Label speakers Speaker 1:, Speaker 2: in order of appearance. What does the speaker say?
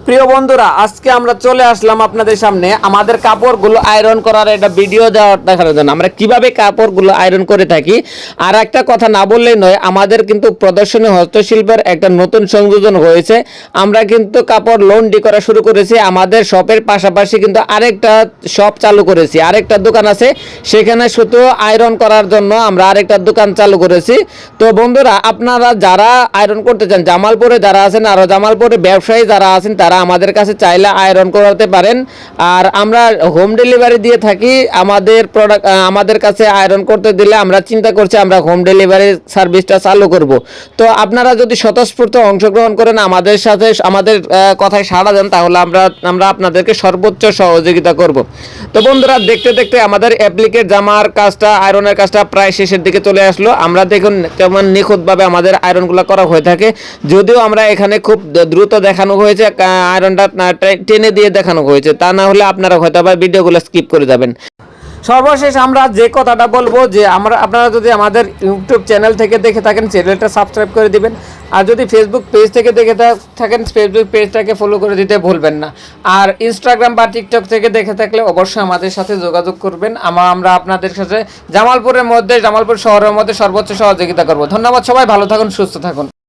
Speaker 1: প্রিয় বন্ধুরা, আজকে আমরা চলে আসলাম আপনাদের সামনে আমাদের কাপড়গুলো আয়রন করার একটা ভিডিও দেখানোর জন্য। আমরা কিভাবে কাপড়গুলো আয়রন করে থাকি। আর একটা কথা না বললেই নয়, আমাদের কিন্তু প্রদর্শনী হস্তশিল্পের একটা নতুন সংযোজন হয়েছে। আমরা কিন্তু কাপড় লন্ড্রি করা শুরু করেছি। আমাদের শপের পাশাপাশি কিন্তু আরেকটা শপ চালু করেছি, আরেকটা দোকান আছে, সেখানে শুধু আয়রন করার জন্য আমরা আরেকটা দোকান চালু করেছি। তো বন্ধুরা, আপনারা যারা আয়রন করতে চান, জামালপুরে যারা আছেন, আরও জামালপুরে ব্যবসায়ী যারা আছেন, তারা আমাদের কাছে চাইলে আয়রন করাতে পারেন। আর আমরা হোম ডেলিভারি দিয়ে থাকি। আমাদের প্রোডাক্ট আমাদের কাছে আয়রন করতে দিলে আমরা চিন্তা করছি আমরা হোম ডেলিভারি সার্ভিসটা চালু করব। তো আপনারা যদি স্বতঃস্ফূর্ত অংশগ্রহণ করেন, আমাদের সাথে আমাদের কথায় সাড়া দেন, তাহলে আমরা আপনাদেরকে সর্বোচ্চ সহযোগিতা করব। তো বন্ধুরা, দেখতে দেখতে আমাদের অ্যাপ্লিকের জামার কাজটা, আয়রনের কাজটা প্রায় শেষের দিকে চলে আসলো। আমরা দেখুন কেমন নিখুঁতভাবে আমাদের আয়রনগুলো করা হয়ে থাকে। যদিও আমরা এখানে খুব দ্রুত দেখানো হয়েছে, আয়রনটা টেনে দিয়ে দেখানো হয়েছে, তা না হলে আপনারা হয়তো আবার ভিডিওগুলো স্কিপ করে যাবেন। সর্বশেষ আমরা যে কথাটা বলবো যে আপনারা যদি আমাদের ইউটিউব চ্যানেল থেকে দেখে থাকেন, চ্যানেলটা সাবস্ক্রাইব করে দিবেন। আর যদি ফেসবুক পেজ থেকে দেখে থাকেন, ফেসবুক পেজটাকে ফলো করে দিতে ভুলবেন না। আর ইনস্টাগ্রাম বা টিকটক থেকে দেখে থাকলে অবশ্যই আমাদের সাথে যোগাযোগ করবেন। আমরা আপনাদের সাথে জামালপুর শহরের মধ্যে সর্বোচ্চ সহযোগিতা করব। ধন্যবাদ, সবাই ভালো থাকুন, সুস্থ থাকুন।